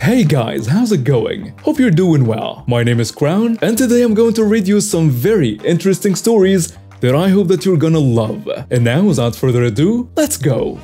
Hey guys, how's it going? Hope you're doing well. My name is Crown, and today I'm going to read you some very interesting stories that I hope that you're gonna love. And now, without further ado, let's go!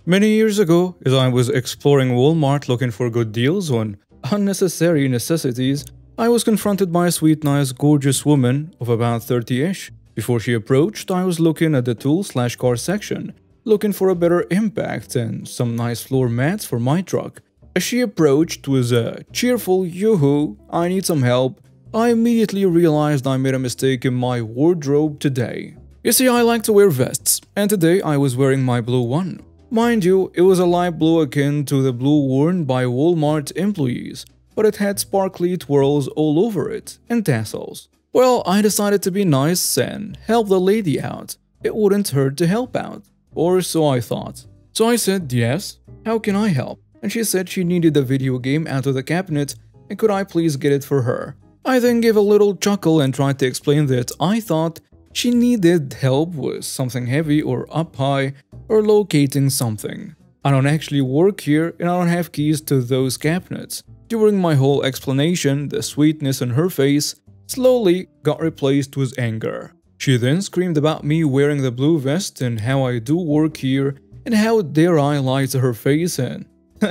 Many years ago, as I was exploring Walmart looking for good deals on unnecessary necessities, I was confronted by a sweet, nice, gorgeous woman of about 30-ish. Before she approached, I was looking at the tool/car section, looking for a better impact and some nice floor mats for my truck. As she approached with a cheerful "Yoo-hoo, I need some help," I immediately realized I made a mistake in my wardrobe today. You see, I like to wear vests, and today I was wearing my blue one. Mind you, it was a light blue akin to the blue worn by Walmart employees, but it had sparkly twirls all over it and tassels. Well, I decided to be nice and help the lady out. It wouldn't hurt to help out. Or so I thought. So I said, "Yes, how can I help?" And she said she needed a video game out of the cabinet and could I please get it for her. I then gave a little chuckle and tried to explain that I thought she needed help with something heavy or up high or locating something. I don't actually work here and I don't have keys to those cabinets. During my whole explanation, the sweetness on her face slowly got replaced with anger. She then screamed about me wearing the blue vest and how I do work here and how dare I lie to her face and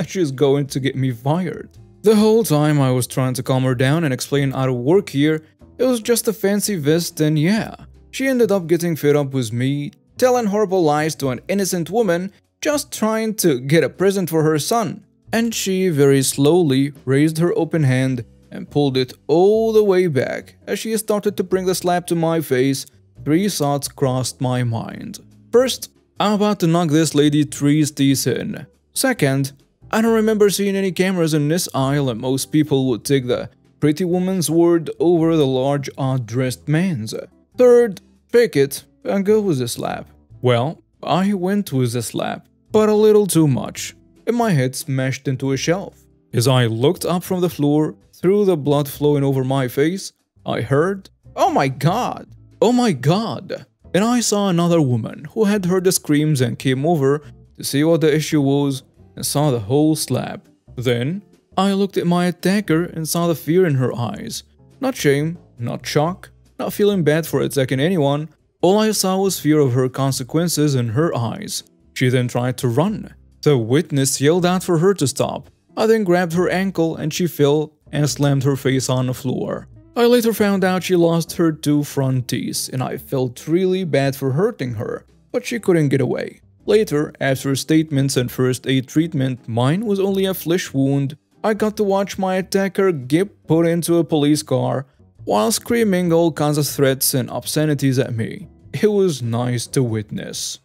she's going to get me fired. The whole time I was trying to calm her down and explain I don't work here, it was just a fancy vest, and yeah, she ended up getting fed up with me, telling horrible lies to an innocent woman just trying to get a present for her son. And she very slowly raised her open hand and pulled it all the way back. As she started to bring the slap to my face, three thoughts crossed my mind. First, I'm about to knock this lady 3 teeth in. Second, I don't remember seeing any cameras in this aisle and most people would take the pretty woman's word over the large odd-dressed man's. Third, pick it and go with the slap. Well, I went with the slap, but a little too much, and my head smashed into a shelf. As I looked up from the floor, through the blood flowing over my face, I heard, "Oh my God! Oh my God!" And I saw another woman who had heard the screams and came over to see what the issue was and saw the whole slap. Then, I looked at my attacker and saw the fear in her eyes. Not shame, not shock, not feeling bad for attacking anyone. All I saw was fear of her consequences in her eyes. She then tried to run. The witness yelled out for her to stop. I then grabbed her ankle and she fell and slammed her face on the floor. I later found out she lost her 2 front teeth and I felt really bad for hurting her, but she couldn't get away. Later, after statements and first aid treatment, mine was only a flesh wound. I got to watch my attacker get put into a police car while screaming all kinds of threats and obscenities at me. It was nice to witness.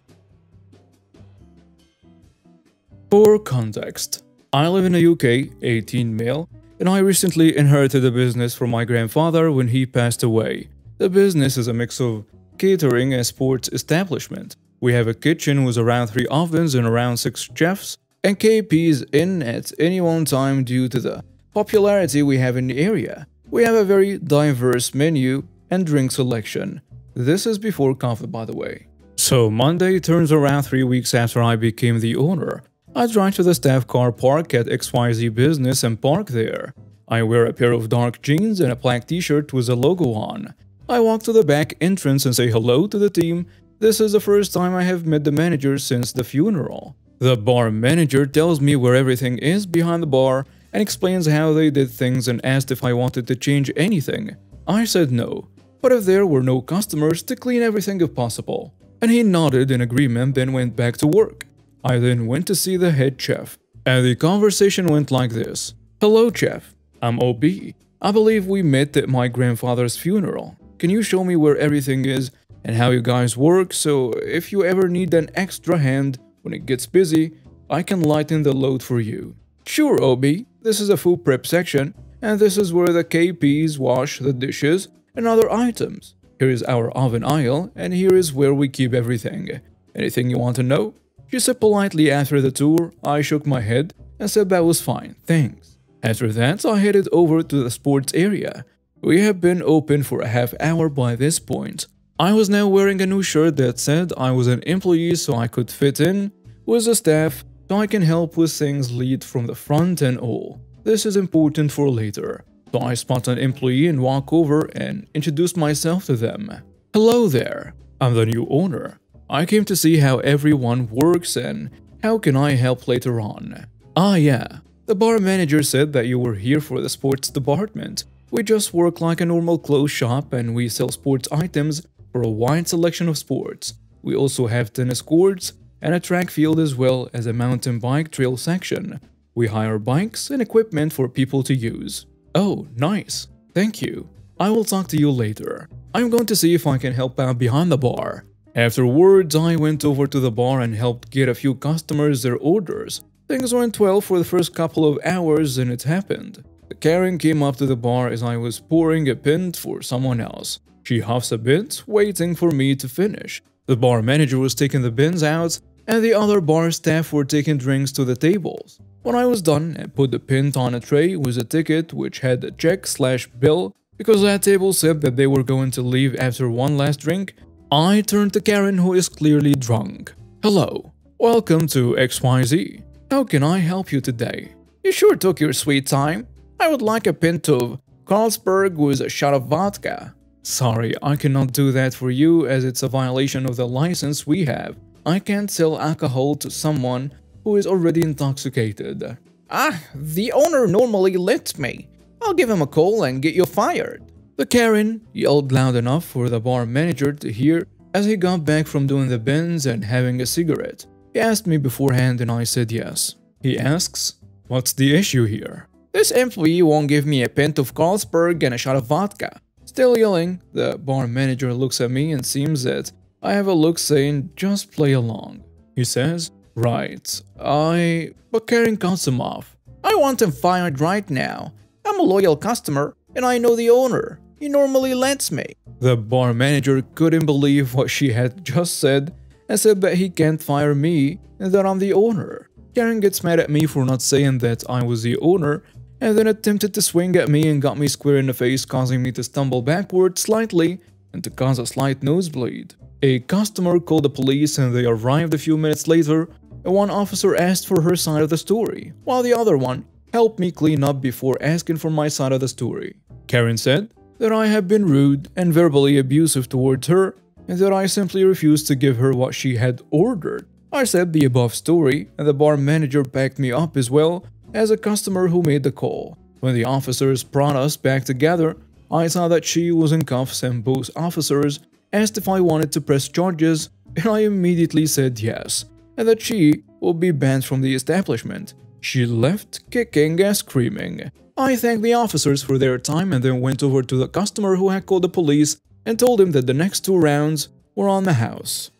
For context, I live in the UK, 18 male, and I recently inherited a business from my grandfather when he passed away. The business is a mix of catering and sports establishment. We have a kitchen with around 3 ovens and around 6 chefs, and KPs in at any one time due to the popularity we have in the area. We have a very diverse menu and drink selection. This is before COVID, by the way. So Monday turns around 3 weeks after I became the owner. I drive to the staff car park at XYZ business and park there. I wear a pair of dark jeans and a black t-shirt with a logo on. I walk to the back entrance and say hello to the team. This is the first time I have met the manager since the funeral. The bar manager tells me where everything is behind the bar and explains how they did things and asked if I wanted to change anything. I said no, but if there were no customers, to clean everything if possible. And he nodded in agreement, then went back to work. I then went to see the head chef, and the conversation went like this. "Hello, chef. I'm OB. I believe we met at my grandfather's funeral. Can you show me where everything is and how you guys work, so if you ever need an extra hand when it gets busy, I can lighten the load for you." "Sure, OB. This is a food prep section, and this is where the KPs wash the dishes and other items. Here is our oven aisle, and here is where we keep everything. Anything you want to know?" She said politely after the tour. I shook my head and said that was fine, thanks. After that, I headed over to the sports area. We have been open for a half hour by this point. I was now wearing a new shirt that said I was an employee so I could fit in with the staff so I can help with things lead from the front and all. This is important for later. So I spot an employee and walk over and introduce myself to them. Hello there, I'm the new owner. I came to see how everyone works and how can I help later on. Ah yeah, the bar manager said that you were here for the sports department. We just work like a normal clothes shop and we sell sports items for a wide selection of sports. We also have tennis courts and a track field as well as a mountain bike trail section. We hire bikes and equipment for people to use. Oh, nice. Thank you. I will talk to you later. I'm going to see if I can help out behind the bar. Afterwards, I went over to the bar and helped get a few customers their orders. Things went well for the first couple of hours and it happened. The Karen came up to the bar as I was pouring a pint for someone else. She huffs a bit, waiting for me to finish. The bar manager was taking the bins out and the other bar staff were taking drinks to the tables. When I was done, I put the pint on a tray with a ticket which had a check/bill because that table said that they were going to leave after one last drink. I turned to Karen, who is clearly drunk. Hello, welcome to XYZ. How can I help you today? You sure took your sweet time. I would like a pint of Carlsberg with a shot of vodka. Sorry, I cannot do that for you as it's a violation of the license we have. I can't sell alcohol to someone who is already intoxicated. Ah, the owner normally lets me. I'll give him a call and get you fired. The Karen yelled loud enough for the bar manager to hear as he got back from doing the bins and having a cigarette. He asked me beforehand and I said yes. He asks, what's the issue here? This employee won't give me a pint of Carlsberg and a shot of vodka. Still yelling, the bar manager looks at me and seems that I have a look saying just play along. He says, right, but Karen cuts him off. I want him fired right now. I'm a loyal customer and I know the owner. He normally lets me. The bar manager couldn't believe what she had just said and said that he can't fire me and that I'm the owner. Karen gets mad at me for not saying that I was the owner and then attempted to swing at me and got me square in the face, causing me to stumble backward slightly and to cause a slight nosebleed. A customer called the police and they arrived a few minutes later and one officer asked for her side of the story, while the other one helped me clean up before asking for my side of the story. Karen said that I have been rude and verbally abusive towards her and that I simply refused to give her what she had ordered. I said the above story and the bar manager backed me up as well as a customer who made the call. When the officers brought us back together, I saw that she was in cuffs and both officers asked if I wanted to press charges and I immediately said yes and that she would be banned from the establishment. She left kicking and screaming. I thanked the officers for their time and then went over to the customer who had called the police and told him that the next 2 rounds were on the house.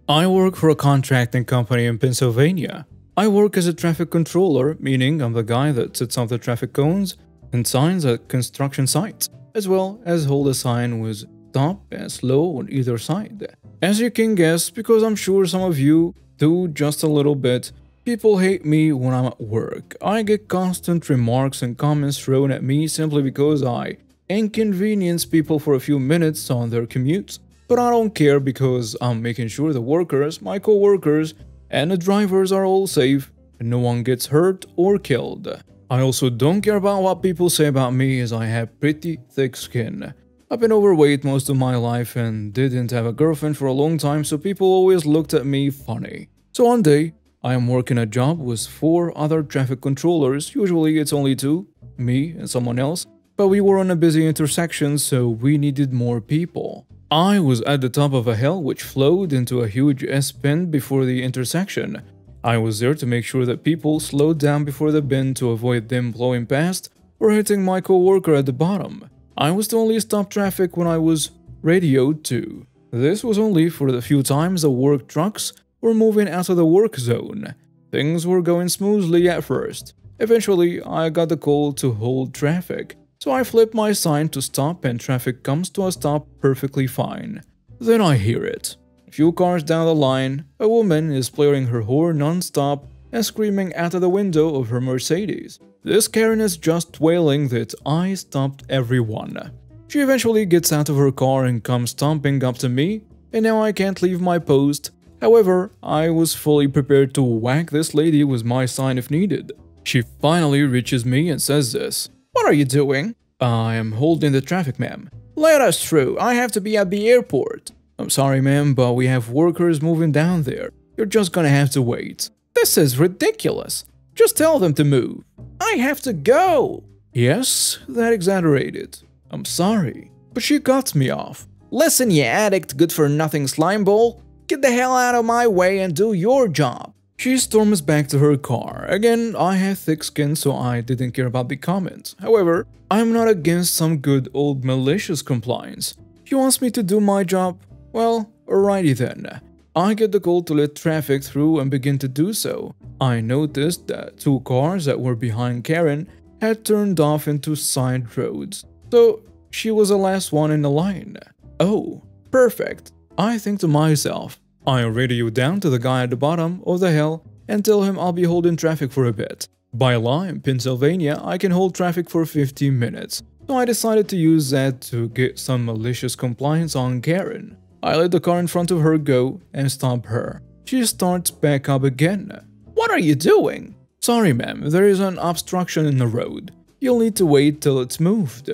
I work for a contracting company in Pennsylvania. I work as a traffic controller, meaning I'm the guy that sets up the traffic cones and signs at construction sites, as well as hold a sign with stop and slow on either side. As you can guess, because I'm sure some of you do just a little bit, people hate me when I'm at work. I get constant remarks and comments thrown at me simply because I inconvenience people for a few minutes on their commutes. But I don't care because I'm making sure the workers, my co-workers, and the drivers are all safe and no one gets hurt or killed. I also don't care about what people say about me as I have pretty thick skin. I've been overweight most of my life and didn't have a girlfriend for a long time, so people always looked at me funny. So one day, I am working a job with 4 other traffic controllers. Usually it's only 2, me and someone else, but we were on a busy intersection so we needed more people. I was at the top of a hill which flowed into a huge S-bend before the intersection. I was there to make sure that people slowed down before the bend to avoid them blowing past or hitting my co-worker at the bottom. I was to only stop traffic when I was radioed to. This was only for the few times the work trucks were moving out of the work zone. Things were going smoothly at first. Eventually, I got the call to hold traffic. So I flip my sign to stop and traffic comes to a stop perfectly fine. Then I hear it. A few cars down the line, a woman is blaring her horn non-stop and screaming out of the window of her Mercedes. This Karen is just wailing that I stopped everyone. She eventually gets out of her car and comes stomping up to me and now I can't leave my post. However, I was fully prepared to whack this lady with my sign if needed. She finally reaches me and says this. "What are you doing?" "I am holding the traffic, ma'am." "Let us through. I have to be at the airport." "I'm sorry, ma'am, but we have workers moving down there. You're just gonna have to wait." "This is ridiculous. Just tell them to move." "I have to go." "Yes, that exaggerated. I'm sorry." But she cuts me off. "Listen, you addict, good-for-nothing slimeball. Get the hell out of my way and do your job." She storms back to her car. Again, I have thick skin, so I didn't care about the comments. However, I'm not against some good old malicious compliance. She wants me to do my job? Well, alrighty then. I get the call to let traffic through and begin to do so. I noticed that 2 cars that were behind Karen had turned off into side roads, so she was the last one in the line. Oh, perfect. I think to myself, I radio down to the guy at the bottom of the hill and tell him I'll be holding traffic for a bit. By law in Pennsylvania, I can hold traffic for 15 minutes, so I decided to use that to get some malicious compliance on Karen. I let the car in front of her go and stop her. She starts back up again. "What are you doing?" "Sorry, ma'am, there is an obstruction in the road. You'll need to wait till it's moved."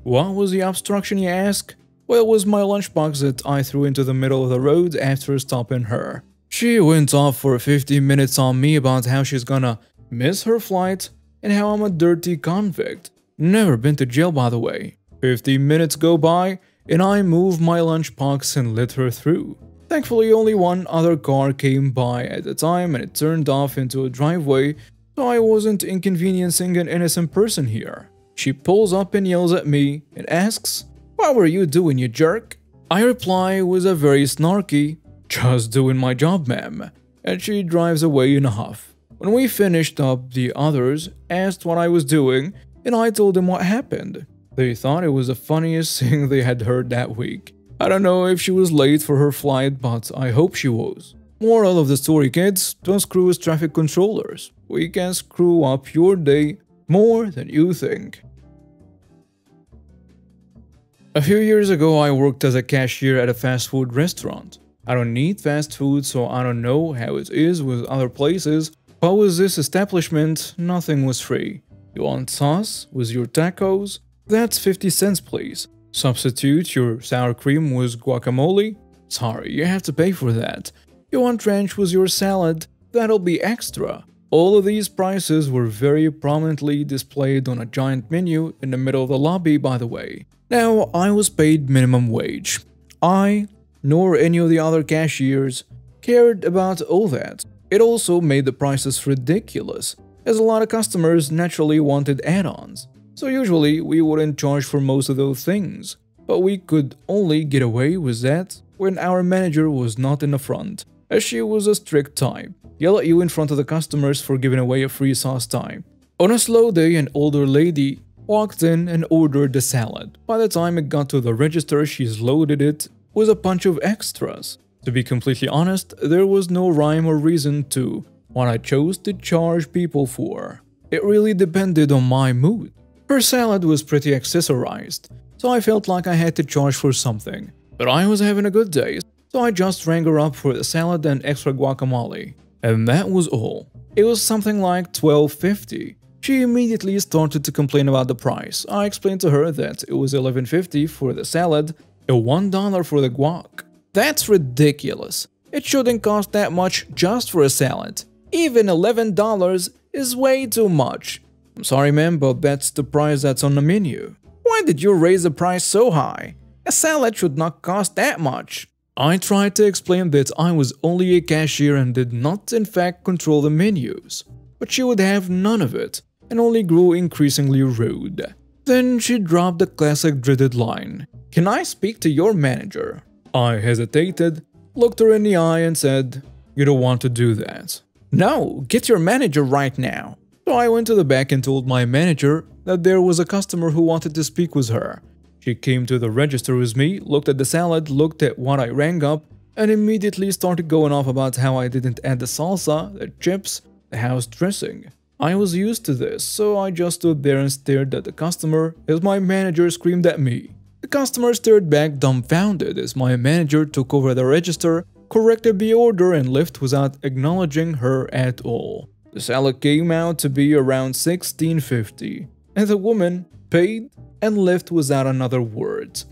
What was the obstruction, you ask? Well, it was my lunchbox that I threw into the middle of the road after stopping her. She went off for 15 minutes on me about how she's gonna miss her flight and how I'm a dirty convict. Never been to jail, by the way. 15 minutes go by and I move my lunchbox and let her through. Thankfully, only one other car came by at the time and it turned off into a driveway, so I wasn't inconveniencing an innocent person here. She pulls up and yells at me and asks, "What were you doing, you jerk?" I reply with a very snarky, "Just doing my job, ma'am," and she drives away in a huff. When we finished up, the others asked what I was doing, and I told them what happened. They thought it was the funniest thing they had heard that week. I don't know if she was late for her flight, but I hope she was. Moral of the story, kids, don't screw with traffic controllers. We can screw up your day more than you think. A few years ago, I worked as a cashier at a fast food restaurant. I don't need fast food, so I don't know how it is with other places, but with this establishment, nothing was free. You want sauce with your tacos? That's 50 cents, please. Substitute your sour cream with guacamole? Sorry, you have to pay for that. You want ranch with your salad? That'll be extra. All of these prices were very prominently displayed on a giant menu in the middle of the lobby, by the way. Now, I was paid minimum wage. I, nor any of the other cashiers, cared about all that. It also made the prices ridiculous, as a lot of customers naturally wanted add-ons. So usually, we wouldn't charge for most of those things. But we could only get away with that when our manager was not in the front, as she was a strict type. Yell at you in front of the customers for giving away a free sauce time. On a slow day, an older lady walked in and ordered the salad. By the time it got to the register, she's loaded it with a bunch of extras. To be completely honest, there was no rhyme or reason to what I chose to charge people for. It really depended on my mood. Her salad was pretty accessorized, so I felt like I had to charge for something. But I was having a good day, so I just rang her up for the salad and extra guacamole. And that was all. It was something like $12.50. She immediately started to complain about the price. I explained to her that it was $11.50 for the salad and $1 for the guac. That's ridiculous. It shouldn't cost that much just for a salad. Even $11 is way too much. I'm sorry, ma'am, but that's the price that's on the menu. Why did you raise the price so high? A salad should not cost that much. I tried to explain that I was only a cashier and did not in fact control the menus. But she would have none of it, and only grew increasingly rude. Then she dropped the classic dreaded line, "Can I speak to your manager?" I hesitated, looked her in the eye and said, "You don't want to do that." "No, get your manager right now." So I went to the back and told my manager that there was a customer who wanted to speak with her. She came to the register with me, looked at the salad, looked at what I rang up, and immediately started going off about how I didn't add the salsa, the chips, the house dressing. I was used to this, so I just stood there and stared at the customer as my manager screamed at me. The customer stared back dumbfounded as my manager took over the register, corrected the order, and left without acknowledging her at all. The salad came out to be around $16.50, and the woman paid and left without another word.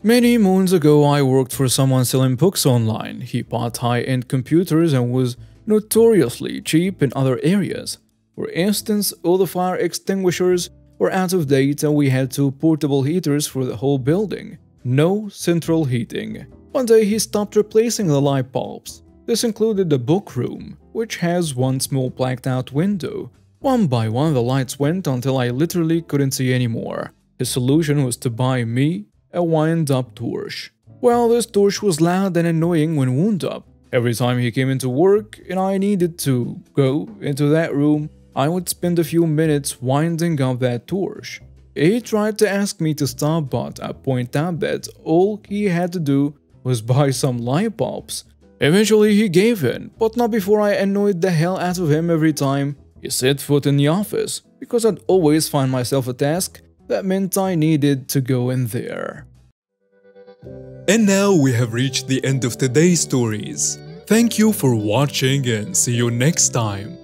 Many moons ago, I worked for someone selling books online. He bought high-end computers and was notoriously cheap in other areas. For instance, all the fire extinguishers were out of date and we had 2 portable heaters for the whole building. No central heating. One day he stopped replacing the light bulbs. This included the book room, which has one small blacked-out window. One by one the lights went until I literally couldn't see anymore. His solution was to buy me a wind-up torch. Well, this torch was loud and annoying when wound up. Every time he came into work and I needed to go into that room, I would spend a few minutes winding up that torch. He tried to ask me to stop, but I pointed out that all he had to do was buy some light bulbs. Eventually he gave in, but not before I annoyed the hell out of him every time he set foot in the office, because I'd always find myself a task that meant I needed to go in there. And now we have reached the end of today's stories. Thank you for watching and see you next time.